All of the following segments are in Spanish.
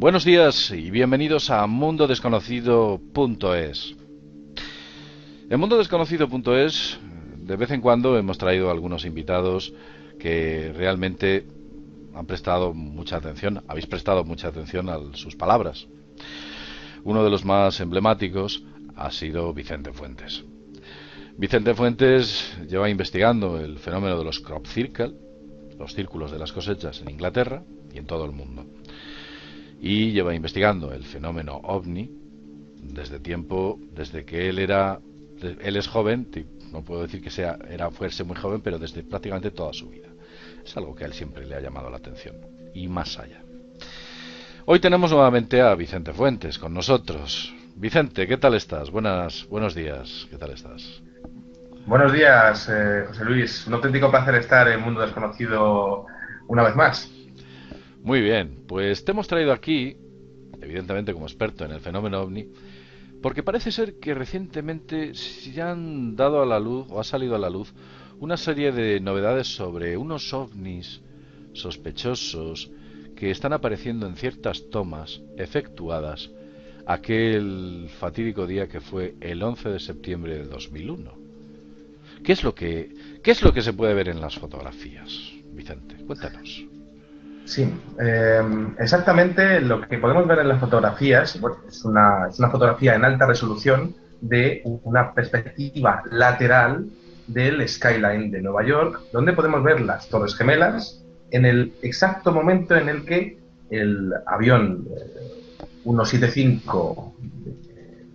Buenos días y bienvenidos a mundodesconocido.es. En mundodesconocido.es de vez en cuando hemos traído algunos invitados que realmente han prestado mucha atención, habéis prestado mucha atención a sus palabras. Uno de los más emblemáticos ha sido Vicente Fuentes. Vicente Fuentes lleva investigando el fenómeno de los crop circle, los círculos de las cosechas en Inglaterra y en todo el mundo. Y lleva investigando el fenómeno ovni desde que él es joven, no puedo decir que fuese muy joven, pero desde prácticamente toda su vida. Es algo que a él siempre le ha llamado la atención, y más allá. Hoy tenemos nuevamente a Vicente Fuentes con nosotros. Vicente, ¿qué tal estás? Buenos días, ¿qué tal estás? Buenos días, José Luis. Un auténtico placer estar en Mundo Desconocido una vez más. Muy bien, pues te hemos traído aquí, evidentemente como experto en el fenómeno ovni, porque parece ser que recientemente se han dado a la luz, o ha salido a la luz, una serie de novedades sobre unos ovnis sospechosos que están apareciendo en ciertas tomas efectuadas aquel fatídico día que fue el 11 de septiembre de 2001. ¿Qué es lo que se puede ver en las fotografías, Vicente? Cuéntanos. Sí, exactamente lo que podemos ver en las fotografías, bueno, es una fotografía en alta resolución de una perspectiva lateral del skyline de Nueva York, donde podemos ver las Torres Gemelas en el exacto momento en el que el avión 175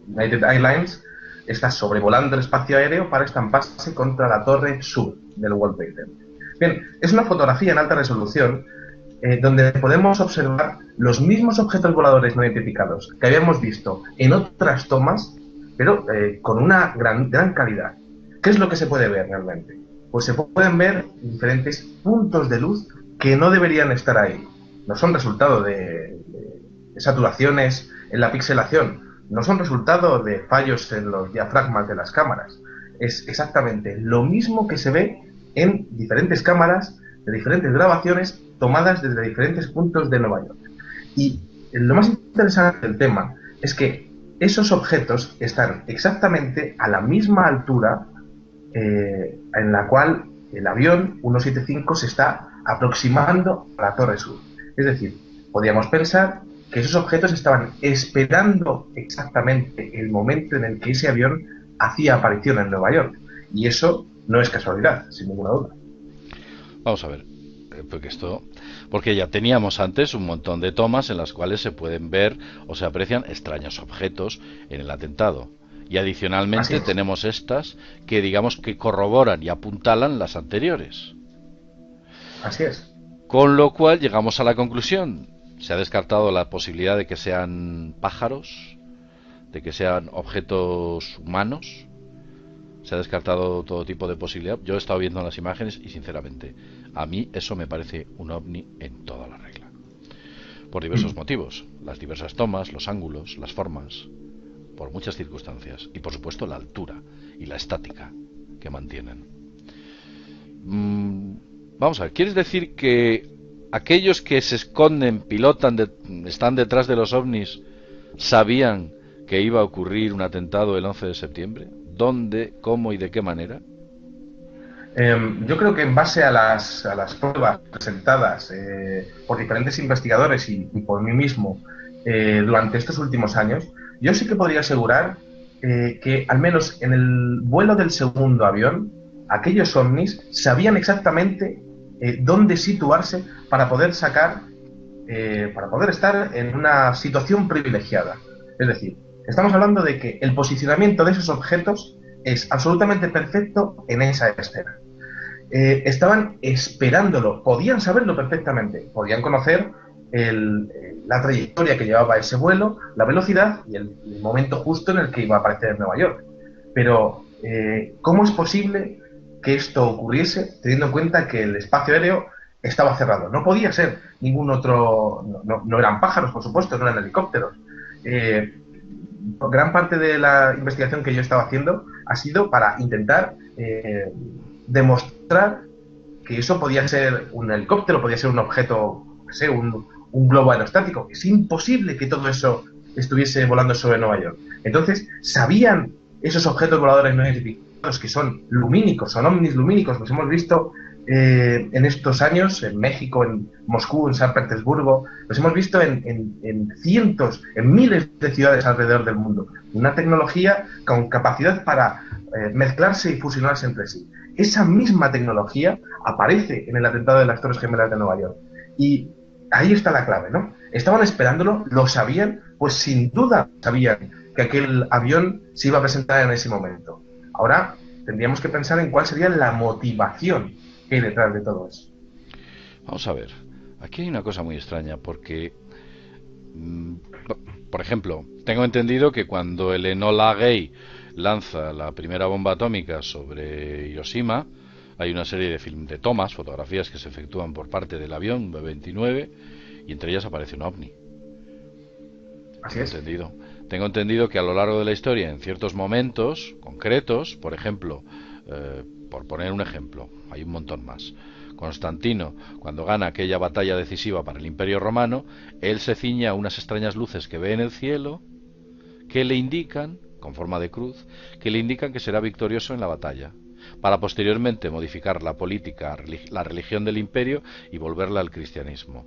United Airlines está sobrevolando el espacio aéreo para estamparse contra la torre sur del World Trade Center. Bien, es una fotografía en alta resolución donde podemos observar los mismos objetos voladores no identificados que habíamos visto en otras tomas, pero con una gran calidad. ¿Qué es lo que se puede ver realmente? Pues se pueden ver diferentes puntos de luz que no deberían estar ahí. No son resultado de saturaciones en la pixelación, no son resultado de fallos en los diafragmas de las cámaras. Es exactamente lo mismo que se ve en diferentes cámaras de diferentes grabaciones tomadas desde diferentes puntos de Nueva York. Y lo más interesante del tema es que esos objetos están exactamente a la misma altura en la cual el avión 175 se está aproximando a la Torre Sur. Es decir, podríamos pensar que esos objetos estaban esperando exactamente el momento en el que ese avión hacía aparición en Nueva York. Y eso no es casualidad, sin ninguna duda. Vamos a ver, porque ya teníamos antes un montón de tomas en las cuales se pueden ver o se aprecian extraños objetos en el atentado. Y adicionalmente tenemos estas que digamos que corroboran y apuntalan las anteriores. Así es. Con lo cual llegamos a la conclusión. Se ha descartado la posibilidad de que sean pájaros, de que sean objetos humanos. Se ha descartado todo tipo de posibilidad. Yo he estado viendo las imágenes y sinceramente a mí eso me parece un ovni en toda la regla. Por diversos motivos. Las diversas tomas, los ángulos, las formas, por muchas circunstancias. Y por supuesto la altura y la estática que mantienen. Vamos a ver, ¿quieres decir que aquellos que se esconden, están detrás de los ovnis, sabían que iba a ocurrir un atentado el 11 de septiembre? ¿Dónde, cómo y de qué manera? Yo creo que en base a las pruebas presentadas por diferentes investigadores y por mí mismo durante estos últimos años, yo sí que podría asegurar que al menos en el vuelo del segundo avión, aquellos ovnis sabían exactamente dónde situarse para poder estar en una situación privilegiada. Es decir, estamos hablando de que el posicionamiento de esos objetos es absolutamente perfecto en esa escena. Estaban esperándolo, podían saberlo perfectamente, podían conocer la trayectoria que llevaba ese vuelo, la velocidad y el momento justo en el que iba a aparecer en Nueva York. Pero, ¿cómo es posible que esto ocurriese teniendo en cuenta que el espacio aéreo estaba cerrado? No podía ser ningún otro, no eran pájaros, por supuesto, no eran helicópteros. Gran parte de la investigación que yo estaba haciendo ha sido para intentar demostrar que eso podía ser un helicóptero, podía ser un objeto, no sé, un globo aerostático. Es imposible que todo eso estuviese volando sobre Nueva York. Entonces, ¿sabían esos objetos voladores no identificados que son lumínicos, son ovnis lumínicos? Los hemos visto en estos años, en México, en Moscú, en San Petersburgo, los hemos visto en cientos, en miles de ciudades alrededor del mundo. Una tecnología con capacidad para mezclarse y fusionarse entre sí. Esa misma tecnología aparece en el atentado de las Torres Gemelas de Nueva York. Y ahí está la clave, ¿no? Estaban esperándolo, lo sabían, pues sin duda sabían que aquel avión se iba a presentar en ese momento. Ahora tendríamos que pensar en cuál sería la motivación que hay detrás de todo eso. Vamos a ver, aquí hay una cosa muy extraña porque, por ejemplo, tengo entendido que cuando el Enola Gay lanza la primera bomba atómica sobre Hiroshima, hay una serie de tomas, fotografías que se efectúan por parte del avión B-29 y entre ellas aparece un ovni. Así es. Tengo entendido que a lo largo de la historia, en ciertos momentos concretos, por ejemplo, por poner un ejemplo, hay un montón más. Constantino, cuando gana aquella batalla decisiva para el Imperio Romano, él se ciñe a unas extrañas luces que ve en el cielo, que le indican, con forma de cruz, que le indican que será victorioso en la batalla, para posteriormente modificar la política, la religión del imperio y volverla al cristianismo.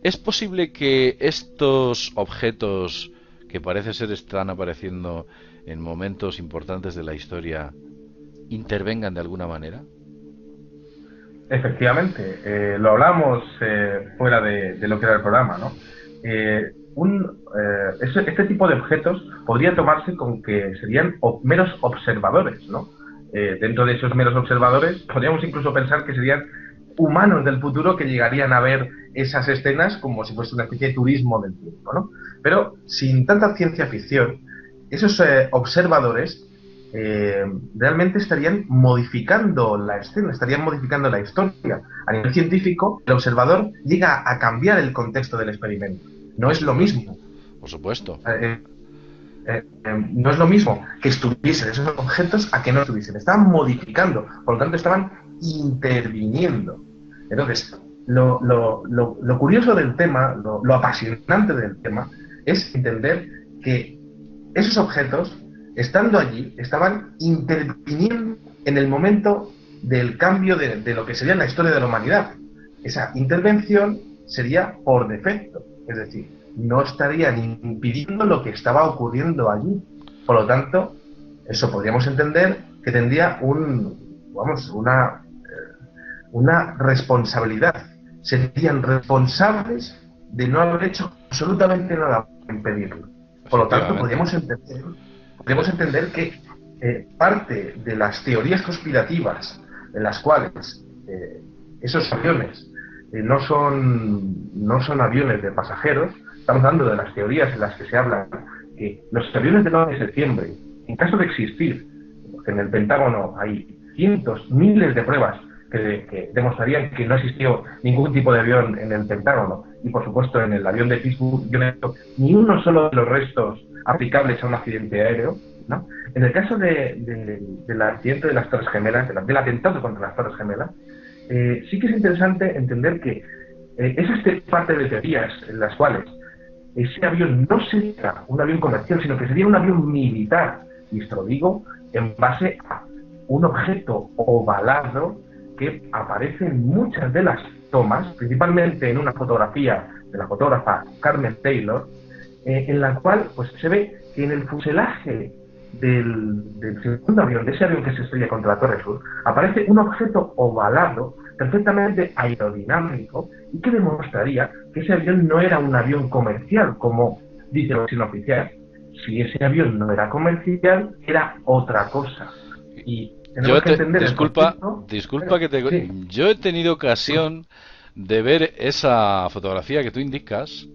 ¿Es posible que estos objetos que parece ser están apareciendo en momentos importantes de la historia intervengan de alguna manera? Efectivamente, lo hablamos fuera de lo que era el programa, ¿no? Este tipo de objetos podría tomarse con que serían meros observadores, ¿no? Dentro de esos meros observadores podríamos incluso pensar que serían humanos del futuro que llegarían a ver esas escenas como si fuese una especie de turismo del tiempo, ¿no? Pero sin tanta ciencia ficción, esos observadores realmente estarían modificando la escena, estarían modificando la historia. A nivel científico, el observador llega a cambiar el contexto del experimento. No es lo mismo. Por supuesto. No es lo mismo que estuviesen esos objetos a que no estuviesen. Estaban modificando, por lo tanto estaban interviniendo. Entonces, lo curioso del tema, lo apasionante del tema, es entender que esos objetos, estando allí, estaban interviniendo en el momento del cambio de lo que sería la historia de la humanidad. Esa intervención sería por defecto, es decir, no estarían impidiendo lo que estaba ocurriendo allí. Por lo tanto, eso podríamos entender que tendría una responsabilidad. Serían responsables de no haber hecho absolutamente nada para impedirlo. Por lo tanto, podríamos entender que parte de las teorías conspirativas en las cuales esos aviones no son aviones de pasajeros. Estamos hablando de las teorías en las que se habla que los aviones del 9 de septiembre, en caso de existir, porque en el Pentágono hay cientos, miles de pruebas que demostrarían que no existió ningún tipo de avión en el Pentágono, y por supuesto en el avión de Pittsburgh yo no he visto ni uno solo de los restos aplicables a un accidente aéreo, ¿no? En el caso del accidente de las Torres Gemelas, del atentado contra las Torres Gemelas, sí que es interesante entender que esa es parte de teorías en las cuales ese avión no sería un avión comercial, sino que sería un avión militar. Y esto lo digo en base a un objeto ovalado que aparece en muchas de las tomas, principalmente en una fotografía de la fotógrafa Carmen Taylor, en la cual pues se ve que en el fuselaje del segundo avión, de ese avión que se estrella contra la Torre Sur, aparece un objeto ovalado perfectamente aerodinámico y que demostraría que ese avión no era un avión comercial, como dice la versión oficial. Si ese avión no era comercial, era otra cosa. Y tenemos que entender disculpa que te... Sí. Yo he tenido ocasión de ver esa fotografía que tú indicas.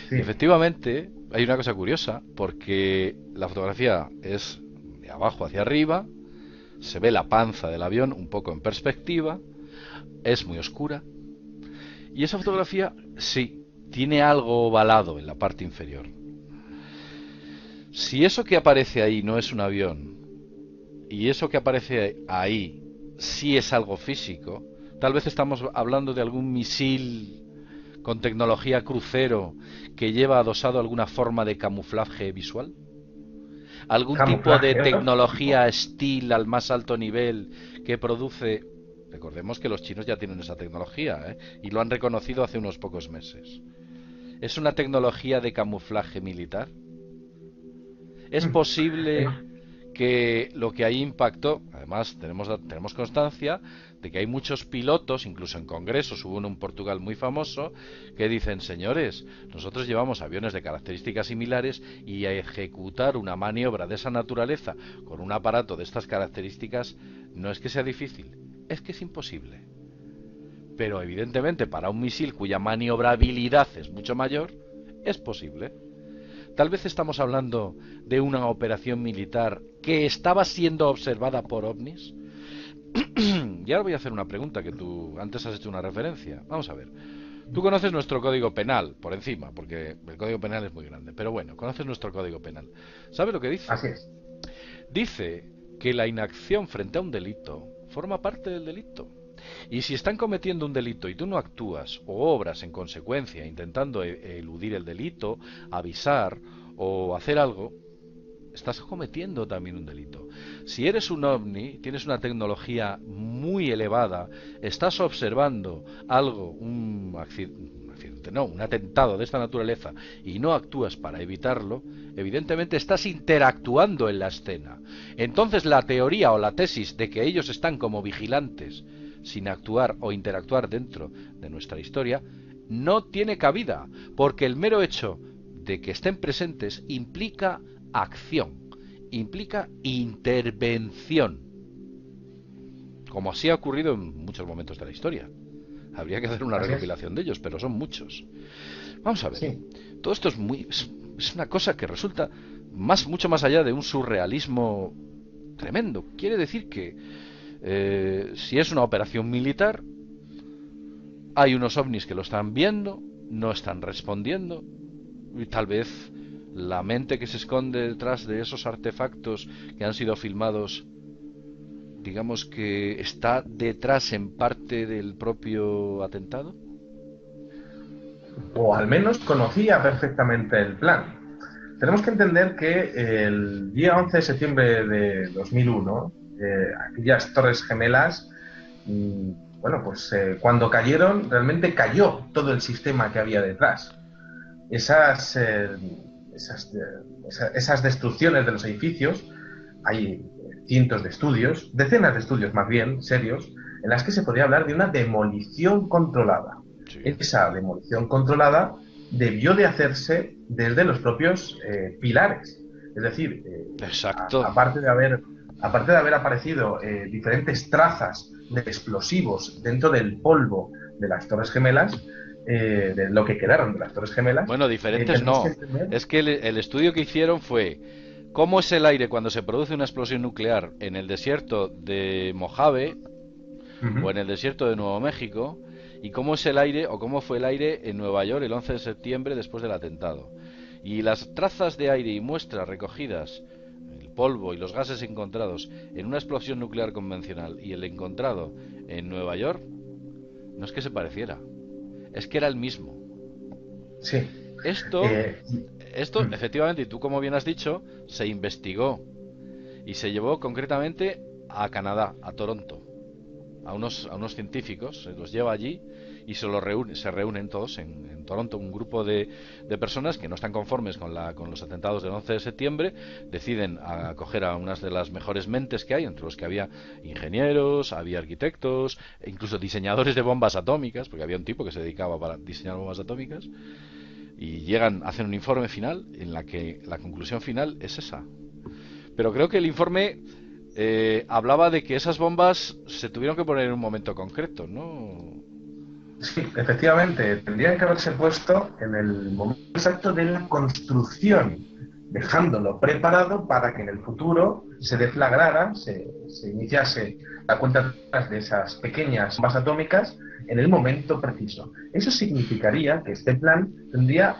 Sí. Efectivamente, hay una cosa curiosa, porque la fotografía es de abajo hacia arriba, se ve la panza del avión un poco en perspectiva, es muy oscura, y esa fotografía sí tiene algo ovalado en la parte inferior. Si eso que aparece ahí no es un avión y eso que aparece ahí sí es algo físico, tal vez estamos hablando de algún misil con tecnología crucero que lleva adosado alguna forma de camuflaje visual? ¿Algún tipo de Camuflaje, ¿no? tecnología STEAL al más alto nivel que produce? Recordemos que los chinos ya tienen esa tecnología, ¿eh? Y lo han reconocido hace unos pocos meses. ¿Es una tecnología de camuflaje militar? ¿Es posible Eh, que lo que ahí impactó? Además, tenemos constancia de que hay muchos pilotos, incluso en congresos, hubo uno en Portugal muy famoso, que dicen, señores, nosotros llevamos aviones de características similares y a ejecutar una maniobra de esa naturaleza con un aparato de estas características no es que sea difícil, es que es imposible. Pero evidentemente para un misil cuya maniobrabilidad es mucho mayor, es posible. Tal vez estamos hablando de una operación militar que estaba siendo observada por ovnis. Y ahora voy a hacer una pregunta que tú antes has hecho una referencia. Vamos a ver. Tú conoces nuestro código penal por encima, porque el código penal es muy grande. Pero bueno, conoces nuestro código penal. ¿Sabes lo que dice? Así es. Dice que la inacción frente a un delito forma parte del delito. Y si están cometiendo un delito y tú no actúas o obras en consecuencia intentando eludir el delito, avisar o hacer algo, estás cometiendo también un delito. Si eres un ovni, tienes una tecnología muy elevada, estás observando algo, un accidente, no, un atentado de esta naturaleza y no actúas para evitarlo, evidentemente estás interactuando en la escena. Entonces la teoría o la tesis de que ellos están como vigilantes sin actuar o interactuar dentro de nuestra historia no tiene cabida, porque el mero hecho de que estén presentes implica acción, implica intervención, como así ha ocurrido en muchos momentos de la historia. Habría que hacer una Así es. recopilación de ellos, pero son muchos. Vamos a ver, Sí. todo esto es una cosa que resulta mucho más allá de un surrealismo tremendo. Quiere decir que si es una operación militar, hay unos ovnis que lo están viendo, no están respondiendo, y tal vez la mente que se esconde detrás de esos artefactos que han sido filmados, digamos que está detrás en parte del propio atentado. O al menos conocía perfectamente el plan. Tenemos que entender que el día 11 de septiembre de 2001, aquellas Torres Gemelas, bueno, pues cuando cayeron, realmente cayó todo el sistema que había detrás. Esas, esas, esas destrucciones de los edificios, hay cientos de estudios, decenas de estudios más bien, serios, en las que se podría hablar de una demolición controlada. Sí. Esa demolición controlada debió de hacerse desde los propios pilares. Es decir, Exacto. aparte de haber aparecido diferentes trazas de explosivos dentro del polvo de las Torres Gemelas, de lo que quedaron de las Torres Gemelas, Bueno, diferentes tenemos que no. entender. Es que el estudio que hicieron fue cómo es el aire cuando se produce una explosión nuclear en el desierto de Mojave o en el desierto de Nuevo México y cómo es el aire o cómo fue el aire en Nueva York el 11 de septiembre después del atentado. Y las trazas de aire y muestras recogidas, el polvo y los gases encontrados en una explosión nuclear convencional y el encontrado en Nueva York, no es que se pareciera, es que era el mismo. Sí. Esto, Eh, esto efectivamente, y tú como bien has dicho, se investigó y se llevó concretamente a Canadá, a Toronto, a unos científicos, se los lleva allí y se reúnen todos en Toronto, un grupo de personas que no están conformes con los atentados del 11 de septiembre, deciden acoger a unas de las mejores mentes que hay, entre los que había ingenieros, había arquitectos, e incluso diseñadores de bombas atómicas, porque había un tipo que se dedicaba para diseñar bombas atómicas, y hacen un informe final en la que la conclusión final es esa. Pero creo que el informe hablaba de que esas bombas se tuvieron que poner en un momento concreto, ¿no? sí, efectivamente, tendrían que haberse puesto en el momento exacto de la construcción, dejándolo preparado para que en el futuro se deflagrara, se iniciase la cuenta atrás de esas pequeñas bombas atómicas en el momento preciso. Eso significaría que este plan tendría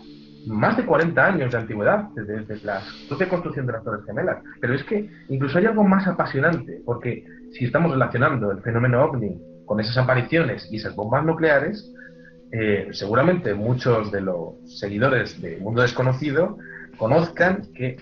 más de 40 años de antigüedad desde la propia construcción de las Torres Gemelas. Pero es que incluso hay algo más apasionante, porque si estamos relacionando el fenómeno OVNI con esas apariciones y esas bombas nucleares, seguramente muchos de los seguidores de Mundo Desconocido conozcan que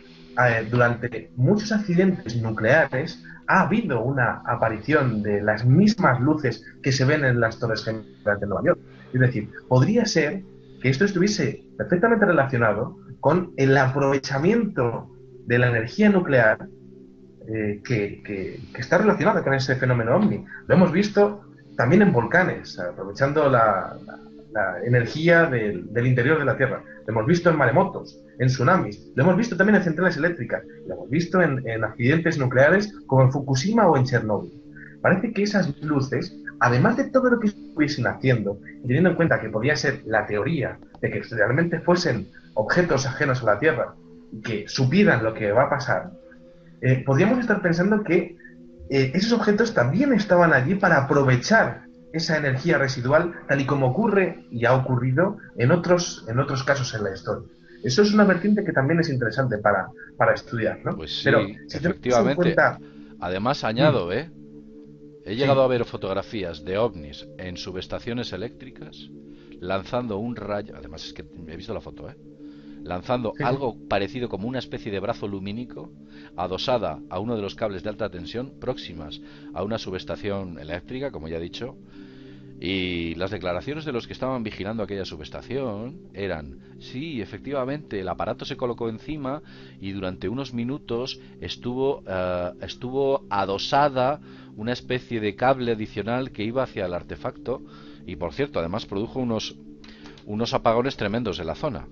durante muchos accidentes nucleares ha habido una aparición de las mismas luces que se ven en las Torres Gemelas de Nueva York. Es decir, podría ser que esto estuviese perfectamente relacionado con el aprovechamiento de la energía nuclear que está relacionada con ese fenómeno ovni. Lo hemos visto también en volcanes, aprovechando la energía del interior de la Tierra. Lo hemos visto en maremotos, en tsunamis, lo hemos visto también en centrales eléctricas, lo hemos visto en accidentes nucleares como en Fukushima o en Chernóbil. Parece que esas luces, además de todo lo que estuviesen haciendo, y teniendo en cuenta que podía ser la teoría de que realmente fuesen objetos ajenos a la Tierra y que supieran lo que va a pasar, podríamos estar pensando que esos objetos también estaban allí para aprovechar esa energía residual, tal y como ocurre y ha ocurrido en otros casos en la historia. Eso es una vertiente que también es interesante para estudiar, ¿no? Pues Pero sí, si tenemos en efectivamente. cuenta... Además, Mm, añado, he llegado a sí, ver fotografías de ovnis en subestaciones eléctricas lanzando un rayo. Además, es que he visto la foto, lanzando sí, sí. algo parecido como una especie de brazo lumínico adosada a uno de los cables de alta tensión próximas a una subestación eléctrica, como ya he dicho, y las declaraciones de los que estaban vigilando aquella subestación eran: sí, efectivamente, el aparato se colocó encima y durante unos minutos estuvo adosada una especie de cable adicional que iba hacia el artefacto, y por cierto, además produjo unos apagones tremendos en la zona.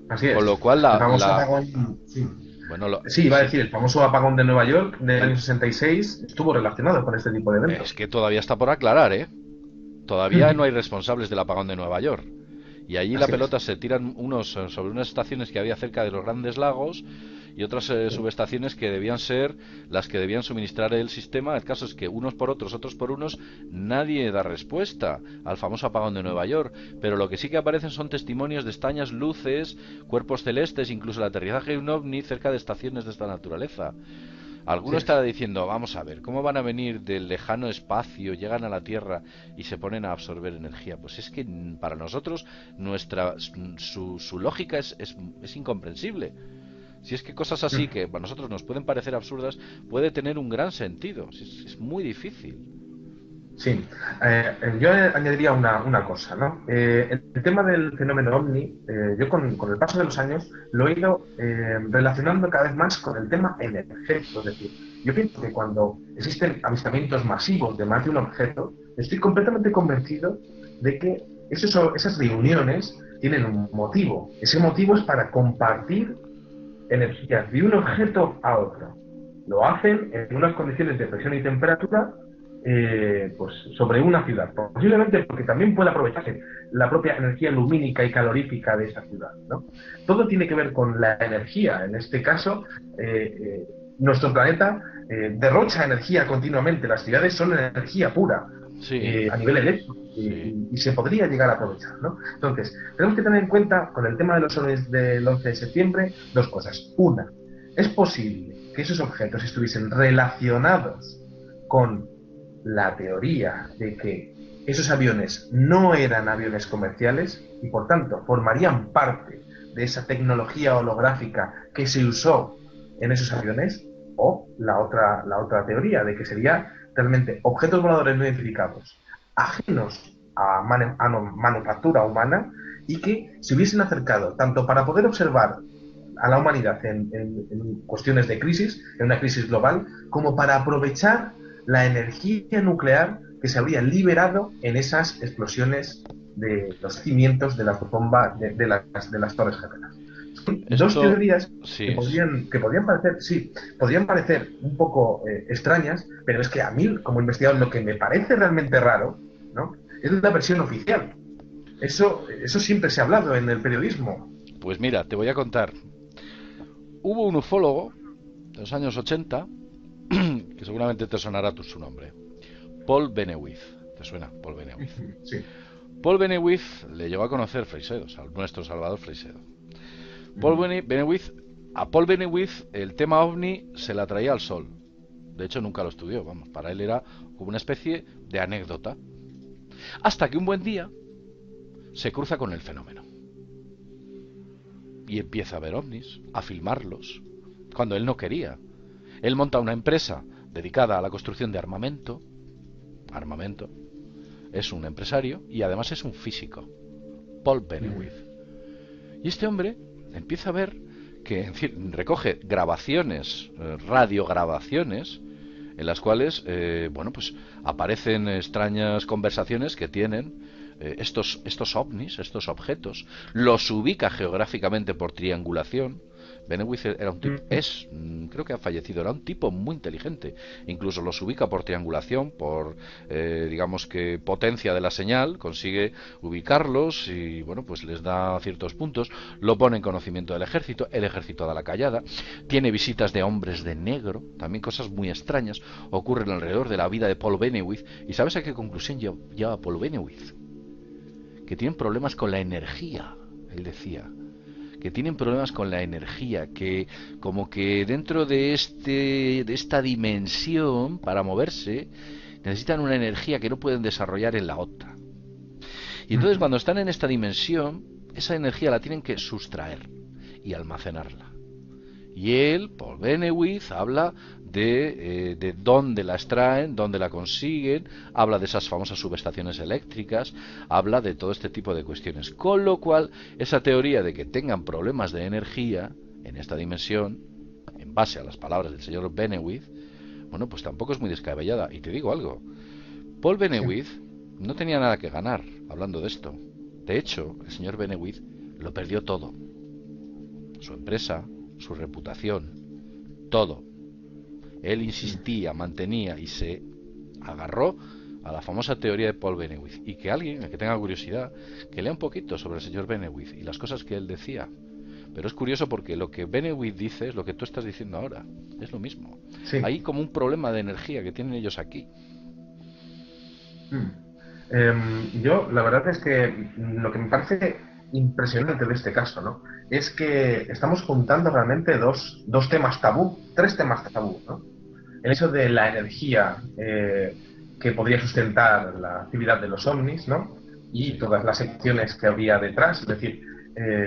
Así Con lo es. cual, El famoso apagón... Sí. bueno, Sí, iba a sí, decir, el famoso apagón de Nueva York del el, año 66 estuvo relacionado con este tipo de es eventos. que todavía está por aclarar, ¿eh? Todavía no Ujú. hay responsables del apagón de Nueva York. Y allí la Así es. pelota se tiran unos sobre unas estaciones que había cerca de los grandes lagos y otras Sí. subestaciones que debían ser las que debían suministrar el sistema. El caso es que unos por otros, otros por unos, nadie da respuesta al famoso apagón de Nueva York. Pero lo que sí que aparecen son testimonios de extrañas luces, cuerpos celestes, incluso el aterrizaje de un ovni cerca de estaciones de esta naturaleza. Así Alguno es. estará diciendo: vamos a ver, ¿cómo van a venir del lejano espacio, llegan a la Tierra y se ponen a absorber energía? Pues es que para nosotros su lógica es incomprensible. Si es que cosas así Ujú. que para nosotros nos pueden parecer absurdas, puede tener un gran sentido. Es muy difícil. Sí, yo añadiría una cosa, ¿no? El tema del fenómeno ovni, yo con el paso de los años lo he ido relacionando cada vez más con el tema energético. Es decir, yo pienso que cuando existen avistamientos masivos de más de un objeto, estoy completamente convencido de que esas reuniones tienen un motivo. Ese motivo es para compartir energías de un objeto a otro. Lo hacen en unas condiciones de presión y temperatura pues sobre una ciudad, posiblemente porque también puede aprovecharse la propia energía lumínica y calorífica de esa ciudad, ¿no? Todo tiene que ver con la energía. En este caso, nuestro planeta derrocha energía continuamente. Las ciudades son energía pura Sí, a nivel eléctrico sí. y se podría llegar a aprovechar, ¿no? Entonces, tenemos que tener en cuenta con el tema de los ovnis del 11 de septiembre dos cosas. Una, es posible que esos objetos estuviesen relacionados con la teoría de que esos aviones no eran aviones comerciales y por tanto formarían parte de esa tecnología holográfica que se usó en esos aviones, o la otra teoría de que sería realmente objetos voladores no identificados ajenos a manufactura humana y que se hubiesen acercado tanto para poder observar a la humanidad en cuestiones de crisis, en una crisis global, como para aprovechar la energía nuclear que se habría liberado en esas explosiones de los cimientos de las bombas de las Torres Gemelas. Son dos Esto, teorías que sí, podrían parecer, sí, podrían parecer un poco extrañas, pero es que a mí, como investigador, lo que me parece realmente raro, ¿no? Es la versión oficial. Eso siempre se ha hablado en el periodismo. pues mira, te voy a contar. Hubo un ufólogo de los años 80 que seguramente te sonará su nombre. Paul Benewith. ¿Te suena? Paul Benewith. Sí. Paul Benewith le llegó a conocer Freixedo, nuestro Salvador Freixedo. Paul Ujú. Benewith, a Paul Benewith el tema ovni se la traía al sol. De hecho, nunca lo estudió, vamos, para él era como una especie de anécdota. Hasta que un buen día se cruza con el fenómeno y empieza a ver ovnis, a filmarlos, cuando él no quería. Él monta una empresa dedicada a la construcción de armamento, es un empresario y además es un físico, Paul Benewith. Y este hombre empieza a ver que, en fin, recoge grabaciones, radiograbaciones, en las cuales, bueno, pues aparecen extrañas conversaciones que tienen estos ovnis, estos objetos, los ubica geográficamente por triangulación. Benewith era un tipo, creo que ha fallecido, era un tipo muy inteligente, incluso los ubica por triangulación, por digamos que potencia de la señal, consigue ubicarlos y bueno, pues les da ciertos puntos, lo pone en conocimiento del ejército, el ejército da la callada, tiene visitas de hombres de negro, también cosas muy extrañas ocurren alrededor de la vida de Paul Benewith. ¿Y sabes a qué conclusión lleva Paul Benewith? Que tienen problemas con la energía, él decía, que tienen problemas con la energía, que como que dentro de esta dimensión, para moverse, necesitan una energía que no pueden desarrollar en la otra. Y entonces cuando están en esta dimensión, esa energía la tienen que sustraer y almacenarla. Y él, Paul Benewith, habla de dónde la extraen, dónde la consiguen, habla de esas famosas subestaciones eléctricas, habla de todo este tipo de cuestiones. Con lo cual, esa teoría de que tengan problemas de energía en esta dimensión, en base a las palabras del señor Benewith, bueno, pues tampoco es muy descabellada. Y te digo algo, Paul Benewith no tenía nada que ganar hablando de esto. De hecho, el señor Benewith lo perdió todo. Su empresa, su reputación, todo. Él insistía, mantenía y se agarró a la famosa teoría de Paul Benewith. Y que alguien, el que tenga curiosidad, que lea un poquito sobre el señor Benewith y las cosas que él decía. Pero es curioso porque lo que Benewith dice es lo que tú estás diciendo ahora. Es lo mismo. Sí. Hay como un problema de energía que tienen ellos aquí. Yo, la verdad es que lo que me parece impresionante de este caso, ¿no?, es que estamos juntando realmente dos temas tabú, tres temas tabú, ¿no? El hecho de la energía que podría sustentar la actividad de los ovnis, ¿no?, y todas las secciones que había detrás. Es decir,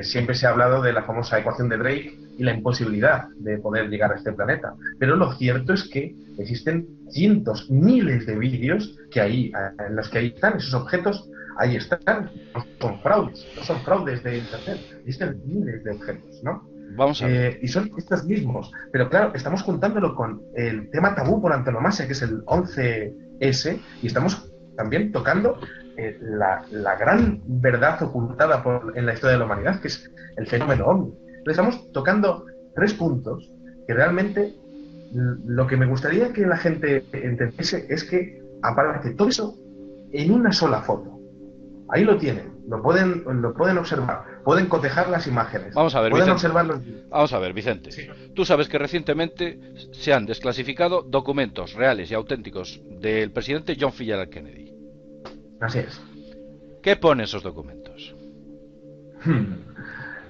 siempre se ha hablado de la famosa ecuación de Drake y la imposibilidad de poder llegar a este planeta. Pero lo cierto es que existen cientos, miles de vídeos que en los que ahí están esos objetos. Ahí están, no son fraudes de internet, existen miles de objetos, ¿no? Vamos a ver. Y son estos mismos, pero claro, estamos juntándolo con el tema tabú por antonomasia, que es el 11S, y estamos también tocando la gran verdad ocultada en la historia de la humanidad, que es el fenómeno ovni. Entonces estamos tocando tres puntos que realmente lo que me gustaría que la gente entendiese es que aparece todo eso en una sola foto. Ahí lo tienen, lo pueden observar, pueden cotejar las imágenes. Vamos a ver, pueden Vicente. Observar los... Vamos a ver, Vicente. Sí. Tú sabes que recientemente se han desclasificado documentos reales y auténticos del presidente John F. Kennedy. Así es. ¿Qué pone esos documentos?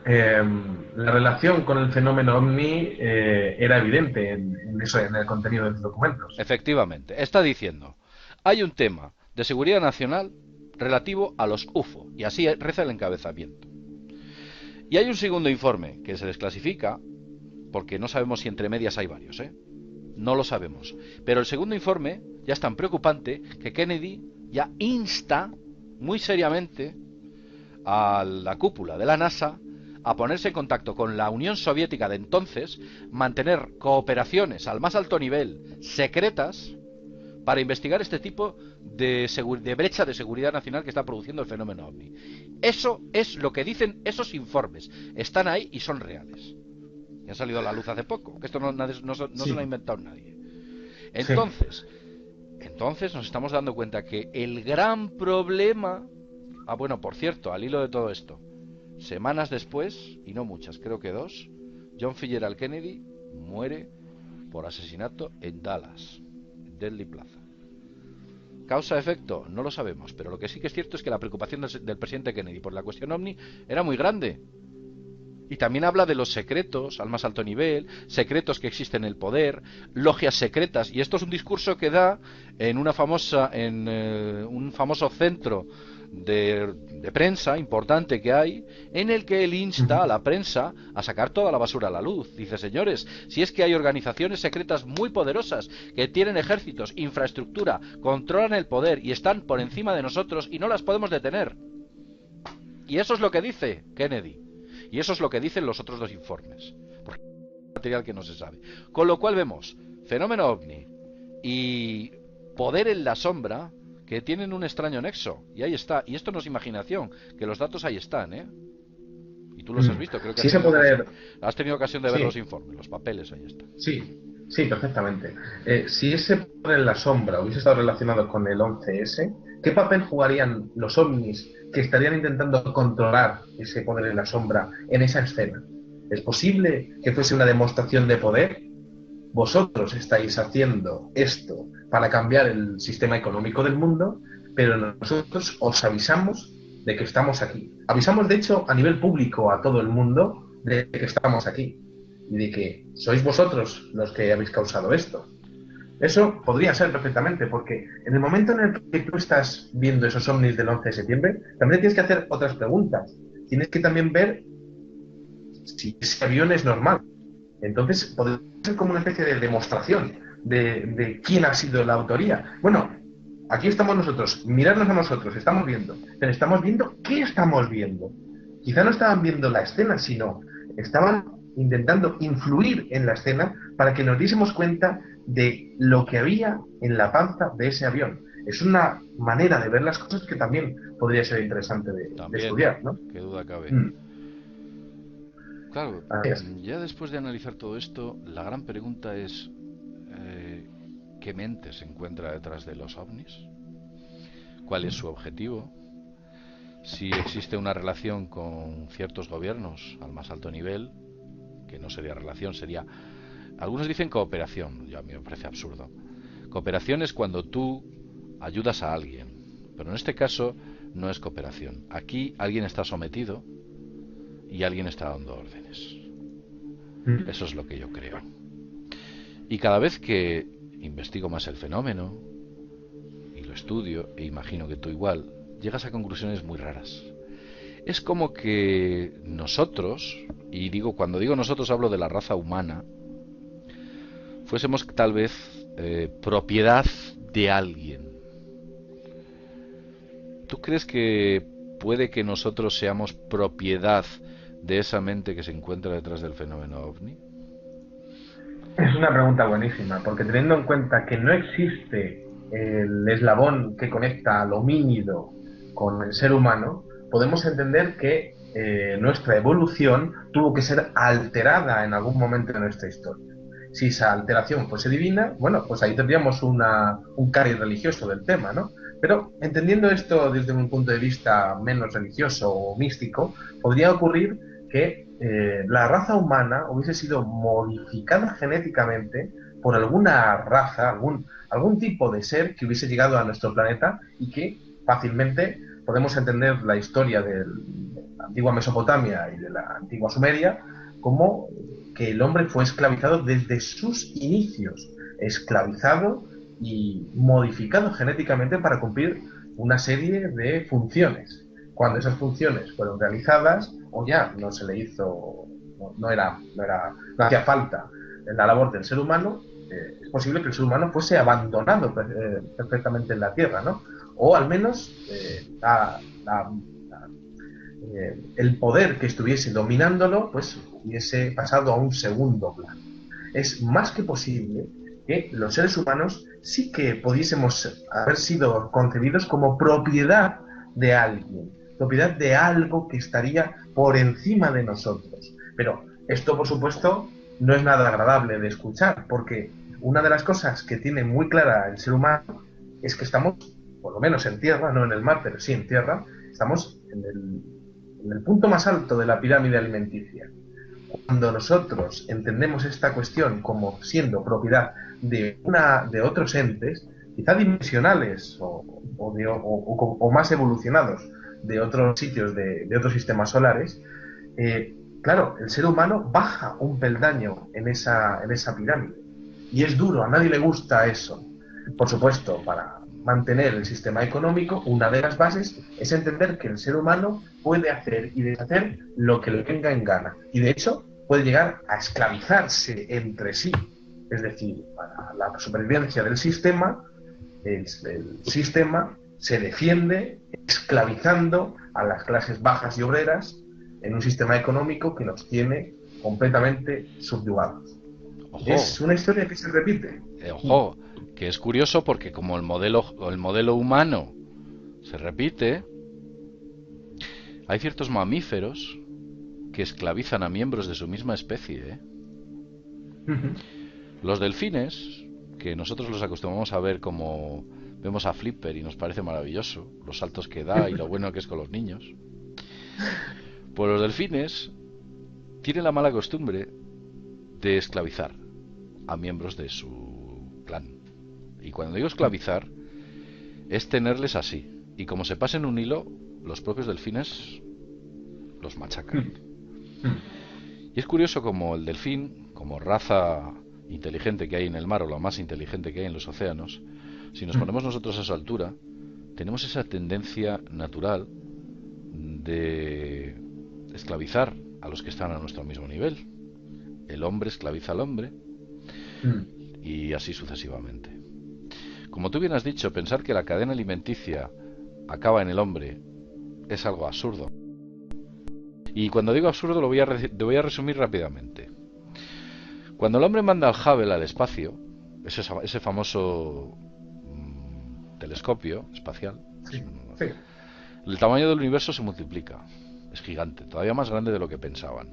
La relación con el fenómeno ovni era evidente en el contenido de los documentos. Efectivamente. Está diciendo, hay un tema de seguridad nacional relativo a los UFO, y así reza el encabezamiento. Y hay un segundo informe que se desclasifica, porque no sabemos si entre medias hay varios, no lo sabemos, pero el segundo informe ya es tan preocupante que Kennedy ya insta muy seriamente a la cúpula de la NASA a ponerse en contacto con la Unión Soviética de entonces, mantener cooperaciones al más alto nivel, secretas, para investigar este tipo de brecha de seguridad nacional que está produciendo el fenómeno ovni. Eso es lo que dicen esos informes. Están ahí y son reales. Y han salido a la luz hace poco. Que esto no se lo ha inventado nadie. Entonces nos estamos dando cuenta que el gran problema... bueno, por cierto, al hilo de todo esto, semanas después, y no muchas, creo que 2, John F. Kennedy muere por asesinato en Dallas, en Dealey Plaza. ¿Causa-efecto? No lo sabemos, pero lo que sí que es cierto es que la preocupación del presidente Kennedy por la cuestión ovni era muy grande. Y también habla de los secretos al más alto nivel, secretos que existen en el poder, logias secretas, y esto es un discurso que da en un famoso centro de prensa importante que hay, en el que él insta a la prensa a sacar toda la basura a la luz. Dice, señores, si es que hay organizaciones secretas muy poderosas que tienen ejércitos, infraestructura, controlan el poder y están por encima de nosotros y no las podemos detener. Y eso es lo que dice Kennedy. Y eso es lo que dicen los otros dos informes. Porque es material que no se sabe. Con lo cual vemos fenómeno ovni y poder en la sombra, que tienen un extraño nexo, y ahí está, y esto no es imaginación, que los datos ahí están, y tú los has visto, creo que sí, has tenido ocasión de ver los informes, los papeles, ahí están. Sí, perfectamente. Si ese poder en la sombra hubiese estado relacionado con el 11S, ¿qué papel jugarían los ovnis que estarían intentando controlar ese poder en la sombra en esa escena? ¿Es posible que fuese una demostración de poder? Vosotros estáis haciendo esto para cambiar el sistema económico del mundo, pero nosotros os avisamos de que estamos aquí. Avisamos, de hecho, a nivel público a todo el mundo de que estamos aquí y de que sois vosotros los que habéis causado esto. Eso podría ser perfectamente, porque en el momento en el que tú estás viendo esos ovnis del 11 de septiembre, también tienes que hacer otras preguntas. Tienes que también ver si ese avión es normal. Entonces, podría ser como una especie de demostración de quién ha sido la autoría. Bueno, aquí estamos nosotros, mirarnos a nosotros, estamos viendo, pero estamos viendo qué estamos viendo. Quizá no estaban viendo la escena, sino estaban intentando influir en la escena para que nos diésemos cuenta de lo que había en la panza de ese avión. Es una manera de ver las cosas que también podría ser interesante de estudiar, ¿no? Qué duda cabe. Claro, ya después de analizar todo esto, la gran pregunta es ¿qué mente se encuentra detrás de los ovnis? ¿Cuál es su objetivo? Si existe una relación con ciertos gobiernos al más alto nivel, que no sería relación, sería... Algunos dicen cooperación, ya a mí me parece absurdo. Cooperación es cuando tú ayudas a alguien, pero en este caso no es cooperación. Aquí alguien está sometido y alguien está dando órdenes. Eso es lo que yo creo. Y cada vez que investigo más el fenómeno y lo estudio, e imagino que tú igual, llegas a conclusiones muy raras. Es como que nosotros, y cuando digo nosotros hablo de la raza humana, fuésemos tal vez propiedad de alguien. ¿Tú crees que puede que nosotros seamos propiedad de esa mente que se encuentra detrás del fenómeno ovni? Es una pregunta buenísima, porque teniendo en cuenta que no existe el eslabón que conecta al homínido con el ser humano, podemos entender que nuestra evolución tuvo que ser alterada en algún momento de nuestra historia. Si esa alteración fuese divina, bueno, pues ahí tendríamos un cariz religioso del tema, ¿no? Pero entendiendo esto desde un punto de vista menos religioso o místico, podría ocurrir que la raza humana hubiese sido modificada genéticamente por alguna raza, algún tipo de ser que hubiese llegado a nuestro planeta y que fácilmente podemos entender la historia de la antigua Mesopotamia y de la antigua Sumeria como que el hombre fue esclavizado desde sus inicios, esclavizado y modificado genéticamente para cumplir una serie de funciones. Cuando esas funciones fueron realizadas, o ya no se le hizo, no hacía falta la labor del ser humano, es posible que el ser humano fuese abandonado perfectamente en la Tierra, ¿no? O al menos el poder que estuviese dominándolo, pues hubiese pasado a un segundo plano. Es más que posible que los seres humanos sí que pudiésemos haber sido concebidos como propiedad de alguien, propiedad de algo que estaría por encima de nosotros. Pero esto, por supuesto, no es nada agradable de escuchar, porque una de las cosas que tiene muy clara el ser humano es que estamos, por lo menos en tierra, no en el mar, pero sí en tierra, estamos en el punto más alto de la pirámide alimenticia. Cuando nosotros entendemos esta cuestión como siendo propiedad de otros entes, quizá dimensionales o más evolucionados de otros sitios, de otros sistemas solares, claro, el ser humano baja un peldaño en esa pirámide. Y es duro, a nadie le gusta eso. Por supuesto, para mantener el sistema económico, una de las bases es entender que el ser humano puede hacer y deshacer lo que le venga en gana. Y de hecho, puede llegar a esclavizarse entre sí. Es decir, para la supervivencia del sistema, el sistema se defiende esclavizando a las clases bajas y obreras en un sistema económico que nos tiene completamente subyugados. Ojo. Es una historia que se repite. Ojo, que es curioso porque como el modelo humano se repite, hay ciertos mamíferos que esclavizan a miembros de su misma especie, ¿eh? Los delfines, que nosotros los acostumbramos a ver como vemos a Flipper y nos parece maravilloso, los saltos que da y lo bueno que es con los niños, pues los delfines tienen la mala costumbre de esclavizar a miembros de su clan. Y cuando digo esclavizar, es tenerles así. Y como se pasen un hilo, los propios delfines los machacan. Y es curioso como el delfín, como raza inteligente que hay en el mar, o la más inteligente que hay en los océanos, si nos ponemos nosotros a su altura, tenemos esa tendencia natural de esclavizar a los que están a nuestro mismo nivel. El hombre esclaviza al hombre y así sucesivamente. Como tú bien has dicho, pensar que la cadena alimenticia acaba en el hombre es algo absurdo. Y cuando digo absurdo lo voy a resumir rápidamente. Cuando el hombre manda al Hubble al espacio, ese famoso telescopio espacial, Sí. el tamaño del universo se multiplica. Es gigante, todavía más grande de lo que pensaban.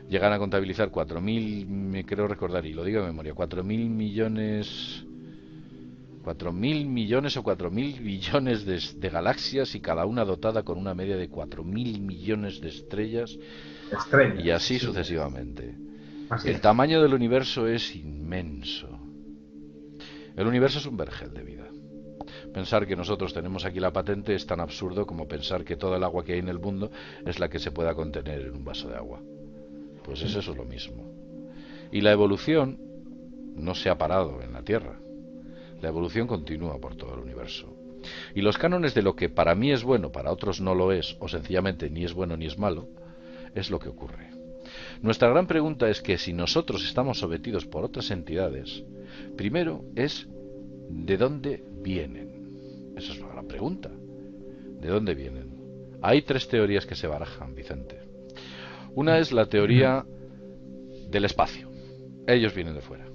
Llegan a contabilizar 4.000, me creo recordar, y lo digo de memoria, 4.000 millones o 4.000 billones de galaxias, y cada una dotada con una media de 4.000 millones de estrellas, y así sucesivamente. El tamaño del universo es inmenso. El universo es un vergel de vida. Pensar que nosotros tenemos aquí la patente es tan absurdo como pensar que toda el agua que hay en el mundo es la que se pueda contener en un vaso de agua. Pues eso es lo mismo. Y la evolución no se ha parado en la Tierra. La evolución continúa por todo el universo. Y los cánones de lo que para mí es bueno, para otros no lo es, o sencillamente ni es bueno ni es malo, es lo que ocurre. Nuestra gran pregunta es que si nosotros estamos sometidos por otras entidades, primero es ¿de dónde vienen? Esa es una gran pregunta. ¿De dónde vienen? Hay tres teorías que se barajan, Vicente. Una es la teoría del espacio. Ellos vienen de fuera.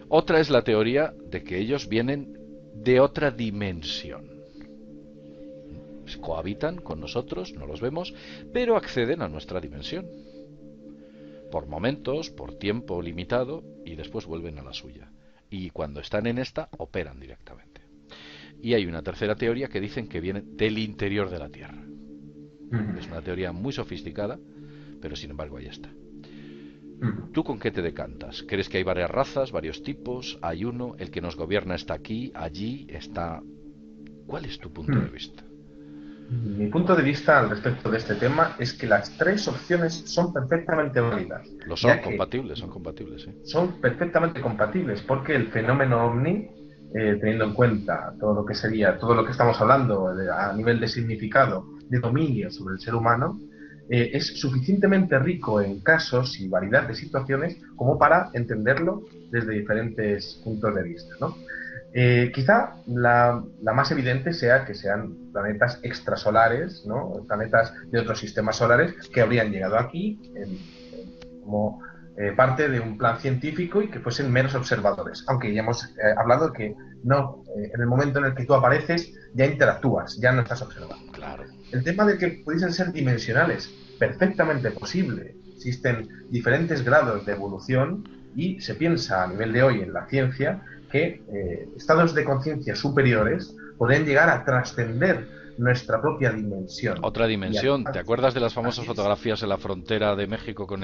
Otra es la teoría de que ellos vienen de otra dimensión. Cohabitan con nosotros, no los vemos, pero acceden a nuestra dimensión. Por momentos, por tiempo limitado, y después vuelven a la suya. Y cuando están en esta, operan directamente. Y hay una tercera teoría que dicen que vienen del interior de la Tierra. Es una teoría muy sofisticada, pero sin embargo ahí está. ¿Tú con qué te decantas? ¿Crees que hay varias razas, varios tipos? ¿Hay uno? ¿El que nos gobierna está aquí, allí, está...? ¿Cuál es tu punto de vista? Mi punto de vista al respecto de este tema es que las tres opciones son perfectamente válidas. Lo son, compatibles, sí. Son perfectamente compatibles porque el fenómeno ovni, teniendo en cuenta todo lo que estamos hablando a nivel de significado, de dominio sobre el ser humano, es suficientemente rico en casos y variedad de situaciones como para entenderlo desde diferentes puntos de vista, ¿no? Quizá la más evidente sea que sean planetas extrasolares, ¿no? Planetas de otros sistemas solares que habrían llegado aquí como parte de un plan científico y que fuesen meros observadores. Aunque ya hemos hablado que no, en el momento en el que tú apareces ya interactúas, ya no estás observando. Claro. El tema de que pudiesen ser dimensionales, perfectamente posible. Existen diferentes grados de evolución y se piensa a nivel de hoy en la ciencia que estados de conciencia superiores podrían llegar a trascender nuestra propia dimensión. Otra dimensión. ¿Te acuerdas de las famosas fotografías en la frontera de México con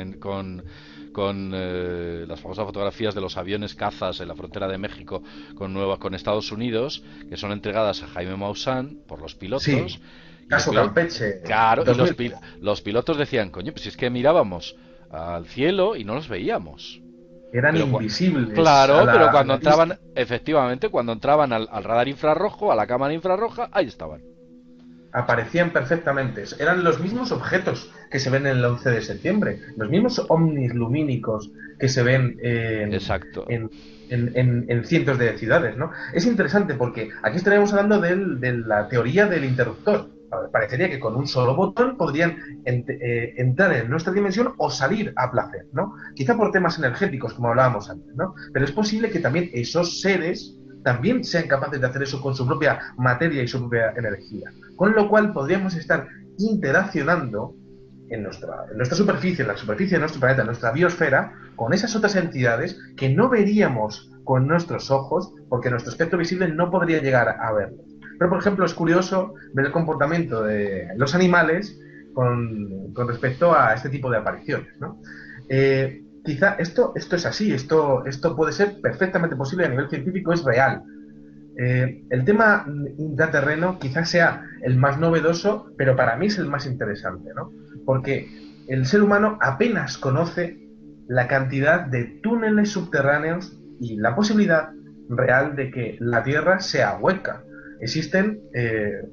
las famosas fotografías de los aviones cazas en la frontera de México con Estados Unidos, que son entregadas a Jaime Maussan por los pilotos? Sí. Caso Campeche. Claro, y los pilotos decían, coño, pues si es que mirábamos al cielo y no los veíamos. eran Pero invisibles claro, pero a cuando la vista. entraban, efectivamente, cuando entraban al radar infrarrojo, a la cámara infrarroja, ahí estaban. Aparecían perfectamente. Eran los mismos objetos que se ven en el 11 de septiembre, los mismos ovnis lumínicos que se ven Exacto. en cientos de ciudades, ¿no? Es interesante porque aquí estaríamos hablando de la teoría del interruptor. A ver, parecería que con un solo botón podrían entrar en nuestra dimensión o salir a placer, ¿no? Quizá por temas energéticos, como hablábamos antes, ¿no? Pero es posible que también esos seres también sean capaces de hacer eso con su propia materia y su propia energía. Con lo cual podríamos estar interaccionando en nuestra superficie, en la superficie de nuestro planeta, en nuestra biosfera, con esas otras entidades que no veríamos con nuestros ojos, porque nuestro espectro visible no podría llegar a verlos. Pero, por ejemplo, es curioso ver el comportamiento de los animales con respecto a este tipo de apariciones, ¿no? Quizá esto es así, esto puede ser perfectamente posible a nivel científico, es real. El tema intraterreno quizás sea el más novedoso, pero para mí es el más interesante, ¿no? Porque el ser humano apenas conoce la cantidad de túneles subterráneos y la posibilidad real de que la Tierra sea hueca. Existen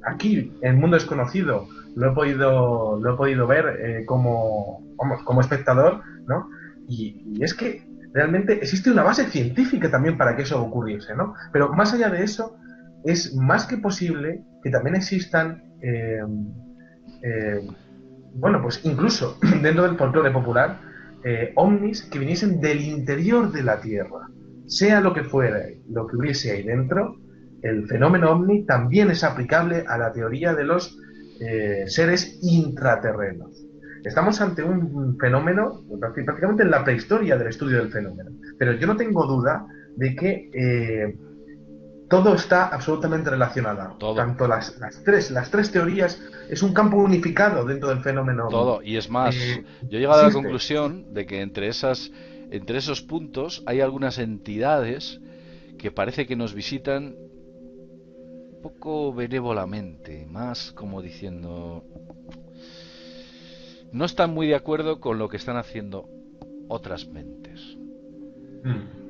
aquí, en Mundo Desconocido, lo he podido ver como espectador, ¿no? Y es que realmente existe una base científica también para que eso ocurriese, ¿no? Pero más allá de eso, es más que posible que también existan, eh, bueno, pues incluso dentro del folclore popular, ovnis que viniesen del interior de la Tierra. Sea lo que fuera, lo que hubiese ahí dentro, el fenómeno ovni también es aplicable a la teoría de los seres intraterrenos. Estamos ante un fenómeno prácticamente en la prehistoria del estudio del fenómeno, pero yo no tengo duda de que todo está absolutamente relacionado. Todo. Tanto las tres teorías es un campo unificado dentro del fenómeno ovni. Todo. Y es más, yo he llegado a la Existe. conclusión de que entre esos puntos hay algunas entidades que parece que nos visitan un poco benévolamente, más como diciendo, no están muy de acuerdo con lo que están haciendo otras mentes. Mm,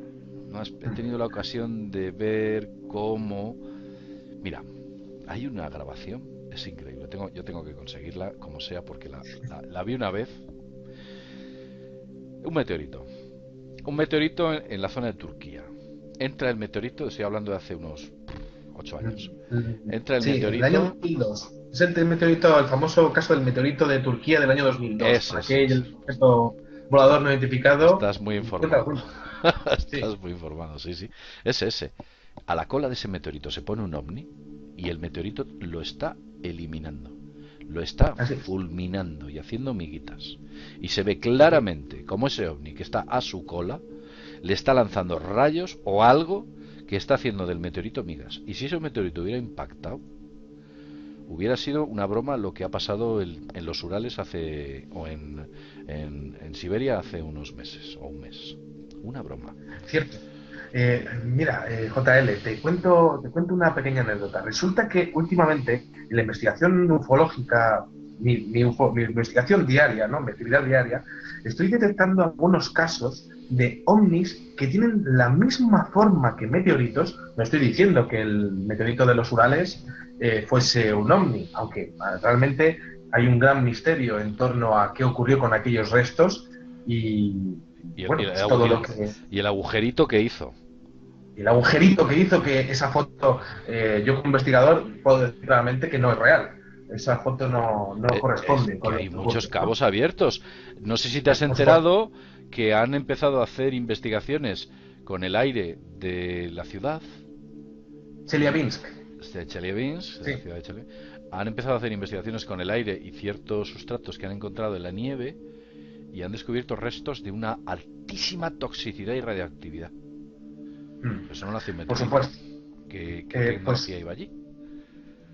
He tenido la ocasión de ver cómo... Mira, hay una grabación, es increíble, yo tengo que conseguirla como sea porque la vi una vez. Un meteorito. Un meteorito en la zona de Turquía. Entra el meteorito, estoy hablando de hace unos 8 años. Entra el Sí, el año meteorito... 2002. Es el meteorito, el famoso caso del meteorito de Turquía del año 2002, con Ese. aquel objeto volador no identificado. Estás muy Cuenta, informado. cuenta. Sí. Estás muy informado, sí, sí. Es ese. A la cola de ese meteorito se pone un ovni y el meteorito lo está eliminando. Lo está Así es. fulminando y haciendo miguitas. Y se ve claramente como ese ovni que está a su cola le está lanzando rayos o algo que está haciendo del meteorito migas. Y si ese meteorito hubiera impactado, hubiera sido una broma lo que ha pasado en los Urales en Siberia hace unos meses o un mes. Una broma. Cierto. Mira, JL, te cuento una pequeña anécdota. Resulta que últimamente en la investigación ufológica, mi investigación diaria, ¿no? Mi actividad diaria, estoy detectando algunos casos de ovnis que tienen la misma forma que meteoritos. No estoy diciendo que el meteorito de los Urales fuese un ovni, aunque realmente hay un gran misterio en torno a qué ocurrió con aquellos restos y, Y el, y bueno, el pues todo lo agujerito, que y el agujerito que hizo. el agujerito que hizo que esa foto, yo como investigador puedo decir claramente que no es real. Esa foto no Es corresponde que con lo hay que muchos ocurre, ¿no? cabos abiertos. No sé si te has Por supuesto. enterado que han empezado a hacer investigaciones con el aire de la ciudad Chelyabinsk. de Chelyabinsk, de Sí. la ciudad de Chelyabinsk. Han empezado a hacer investigaciones con el aire y ciertos sustratos que han encontrado en la nieve y han descubierto restos de una altísima toxicidad y radioactividad. Eso no lo hace un Por meteorito. supuesto. ¿Qué Pues tecnología iba allí?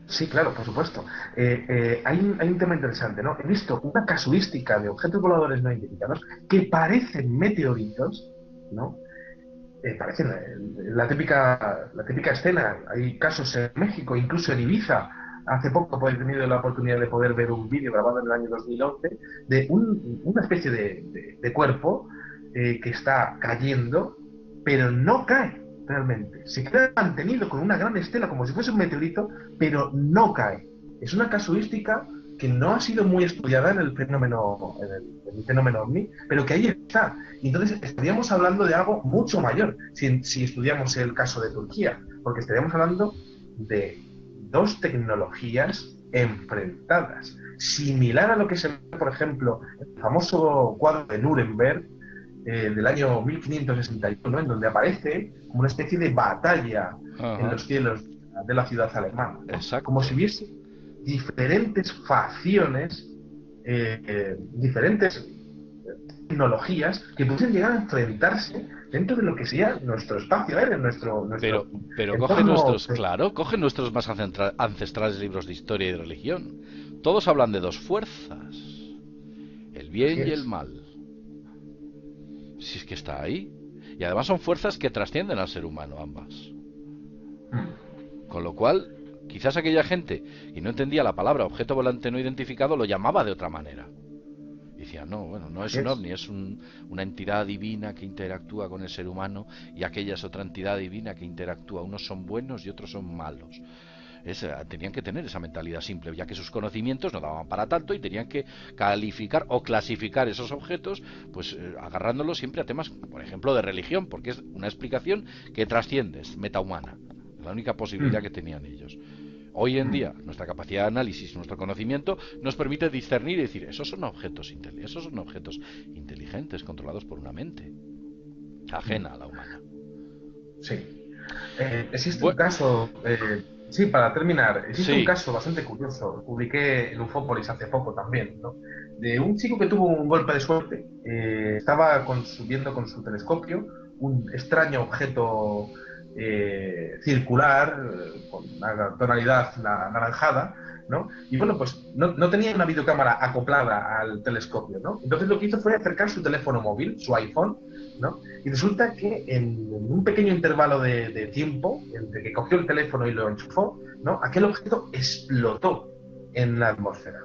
sí, claro, por supuesto. Hay un tema interesante, ¿no? He visto una casuística de objetos voladores no identificados que parecen meteoritos, ¿no? Parecen la típica escena. Hay casos en México, incluso en Ibiza. Hace poco he tenido la oportunidad de poder ver un vídeo grabado en el año 2011 de una especie de cuerpo que está cayendo, pero no cae realmente. Se queda mantenido con una gran estela, como si fuese un meteorito, pero no cae. Es una casuística que no ha sido muy estudiada en el fenómeno, en el fenómeno OVNI, pero que ahí está. Y entonces estaríamos hablando de algo mucho mayor si estudiamos el caso de Turquía, porque estaríamos hablando de dos tecnologías enfrentadas, similar a lo que se ve, por ejemplo, el famoso cuadro de Nuremberg del año 1561, en donde aparece como una especie de batalla en Ajá. los cielos de la ciudad alemana, ¿no? Como si Exacto. hubiese diferentes facciones, diferentes tecnologías que pueden llegar a enfrentarse dentro de lo que sea nuestro espacio aéreo, nuestro Pero coge entorno. nuestros, claro, coge nuestros más ancestrales libros de historia y de religión. Todos hablan de dos fuerzas, el Así bien y el es. mal. Si es que está ahí. Y además son fuerzas que trascienden al ser humano, ambas. Con lo cual, quizás aquella gente que no entendía la palabra objeto volante no identificado lo llamaba de otra manera. Y decía, no, bueno, no es Así un es. ovni, es una entidad divina que interactúa con el ser humano y aquella es otra entidad divina que interactúa. Unos son buenos y otros son malos. Tenían que tener esa mentalidad simple, ya que sus conocimientos no daban para tanto y tenían que calificar o clasificar esos objetos, pues agarrándolos siempre a temas, por ejemplo, de religión, porque es una explicación que trasciende, es metahumana. Es la única posibilidad que tenían ellos. Hoy en día, nuestra capacidad de análisis, nuestro conocimiento, nos permite discernir y decir, esos son objetos inteligentes, controlados por una mente ajena a la humana. Sí. Existe un Bueno, caso, sí, para terminar, existe un sí, caso bastante curioso, publiqué en Ufópolis hace poco también, ¿no? De un chico que tuvo un golpe de suerte. Estaba viendo con su telescopio un extraño objeto circular, con una tonalidad naranjada, ¿no? Y bueno, pues no tenía una videocámara acoplada al telescopio, ¿no? Entonces lo que hizo fue acercar su teléfono móvil, su iPhone, ¿no? Y resulta que en un pequeño intervalo de tiempo, entre que cogió el teléfono y lo enchufó, ¿no? Aquel objeto explotó en la atmósfera.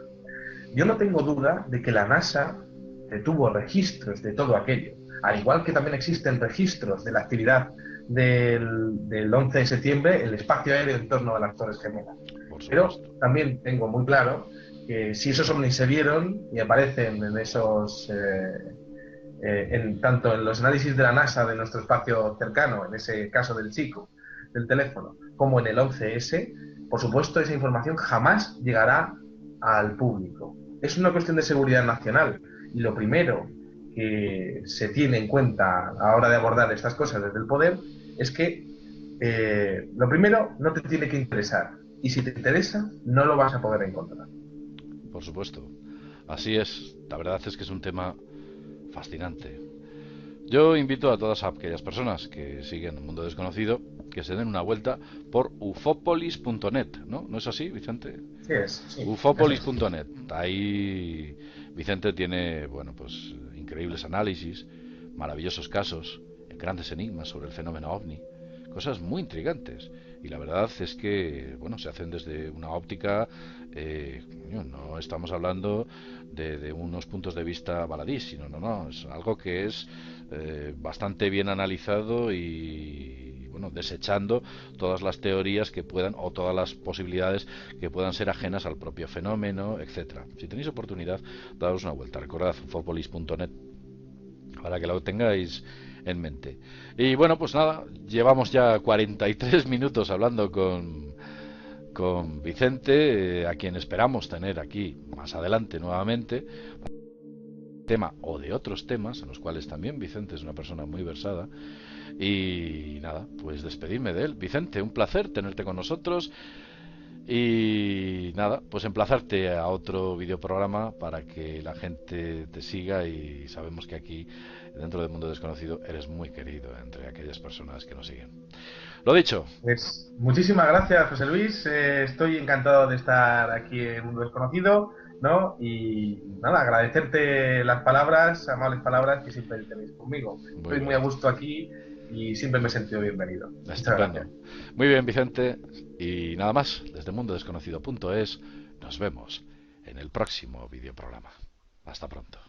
Yo no tengo duda de que la NASA tuvo registros de todo aquello, al igual que también existen registros de la actividad del 11 de septiembre, el espacio aéreo en torno a las Torres Gemelas. por Pero supuesto. también tengo muy claro que si esos ovnis se vieron y aparecen en esos tanto en los análisis de la NASA de nuestro espacio cercano, en ese caso del chico, del teléfono, como en el 11S, por supuesto, esa información jamás llegará al público. Es una cuestión de seguridad nacional y lo primero que se tiene en cuenta a la hora de abordar estas cosas desde el poder es que lo primero no te tiene que interesar y si te interesa no lo vas a poder encontrar. Por supuesto. Así es. La verdad es que es un tema fascinante. Yo invito a todas aquellas personas que siguen el mundo desconocido que se den una vuelta por ufopolis.net, ¿no? ¿No es así, Vicente? Sí es, sí, eso es. Ufopolis.net. Ahí Vicente tiene, bueno, pues increíbles análisis, maravillosos casos, grandes enigmas sobre el fenómeno ovni, cosas muy intrigantes. Y la verdad es que, bueno, se hacen desde una óptica, no estamos hablando de unos puntos de vista baladís, sino, no, es algo que es bastante bien analizado y, bueno, desechando todas las teorías que puedan o todas las posibilidades que puedan ser ajenas al propio fenómeno, etcétera. Si tenéis oportunidad, daos una vuelta. Recordad ufopolis.net para que lo tengáis en mente. Y bueno, pues nada, llevamos ya 43 minutos hablando con Vicente, a quien esperamos tener aquí más adelante nuevamente, tema o de otros temas, en los cuales también Vicente es una persona muy versada. Y nada, pues despedirme de él. Vicente, un placer tenerte con nosotros. Y nada, pues emplazarte a otro videoprograma para que la gente te siga y sabemos que aquí, dentro del mundo desconocido, eres muy querido entre aquellas personas que nos siguen. Lo dicho, Pues muchísimas gracias, José Luis. Estoy encantado de estar aquí en Mundo Desconocido, ¿no? Y nada, agradecerte las palabras, amables palabras que siempre tenéis conmigo. muy Estoy muy a bien, gusto aquí y siempre me he sentido bienvenido. Muchas estupendo. gracias. Muy bien, Vicente. Y nada más, desde mundodesconocido.es, nos vemos en el próximo videoprograma. Hasta pronto.